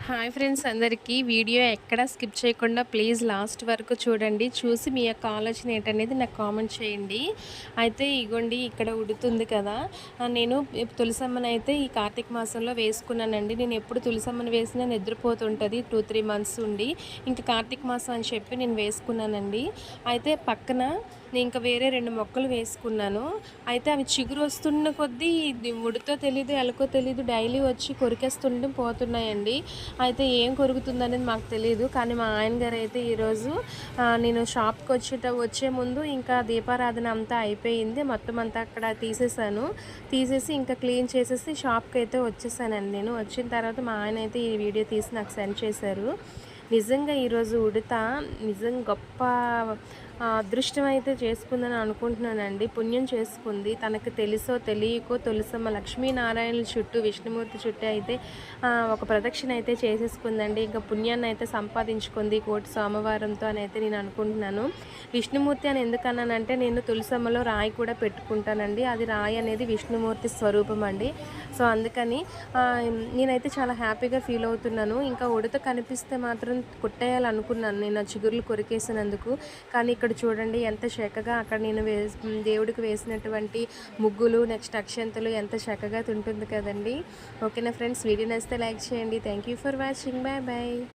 Hi friends అందరికీ video ఎక్కడ skip చేయకుండా ప్లీజ్ లాస్ట్ వరకు చూడండి. చూసి మీ యొక్క ఆలోచన ఏంటనేది నాకు కామెంట్ చేయండి. అయితే ఇగోండి ఇక్కడ ఉడుతుంది కదా, నేను తులసమ్మనైతే ఈ కార్తీక మాసంలో వేసుకున్నానండి. నేను ఎప్పుడు తులసమ్మని వేసినా నిద్రపోతుంటుంది 2-3 మంత్స్ ఉండి, ఇంకా కార్తీక మాసం అని చెప్పి నేను వేసుకున్నానండి. అయితే పక్కన నేను ఇంకా వేరే 2 మొక్కలు వేసుకున్నాను. అయితే అవి చిగురు వస్తున్న కొద్దీ ఇది ఉడుతో తెలీదు, ఎలకో తెలీదు, డైలీ వచ్చి కొరికేస్తుంటే పోతున్నాయండి. అయితే ఏం కొరుకుతుందనేది మాకు తెలియదు. కానీ మా ఆయన గారు అయితే ఈరోజు నేను షాప్కి వచ్చే ముందు ఇంకా దీపారాధన అంతా అయిపోయింది. మొత్తం అంతా అక్కడ తీసేసి ఇంకా క్లీన్ చేసేసి షాప్కి అయితే వచ్చేసానండి. నేను వచ్చిన తర్వాత మా ఆయన అయితే ఈ వీడియో తీసి నాకు సెండ్ చేశారు. నిజంగా ఈరోజు ఉడత నిజంగా గొప్ప అదృష్టం అయితే చేసుకుందని అనుకుంటున్నానండి. పుణ్యం చేసుకుంది. తనకు తెలుసో తెలియకో తులసమ్మ లక్ష్మీనారాయణుల చుట్టూ, విష్ణుమూర్తి చుట్టూ అయితే ఒక ప్రదక్షిణ అయితే చేసేసుకుందండి. ఇంకా పుణ్యాన్ని అయితే సంపాదించుకుంది కోటి సోమవారంతో అని అయితే నేను అనుకుంటున్నాను. విష్ణుమూర్తి అని ఎందుకన్నానంటే, నేను తులసమ్మలో రాయి కూడా పెట్టుకుంటానండి. అది రాయి అనేది విష్ణుమూర్తి స్వరూపం అండి. సో అందుకని నేనైతే చాలా హ్యాపీగా ఫీల్ అవుతున్నాను. ఇంకా ఉడత కనిపిస్తే మాత్రం కొట్టేయాలనుకున్నాను నేను ఆ చిగుర్లు కొరికేసినందుకు. కానీ ఇక్కడ చూడండి ఎంత చక్కగా అక్కడ నేను దేవుడికి వేసినటువంటి ముగ్గులు, నెక్స్ట్ అక్షంతలు ఎంత చక్కగా తింటుంది కదండి. ఓకేనా ఫ్రెండ్స్, వీడియో నచ్చితే లైక్ చేయండి. Thank you for watching. Bye bye.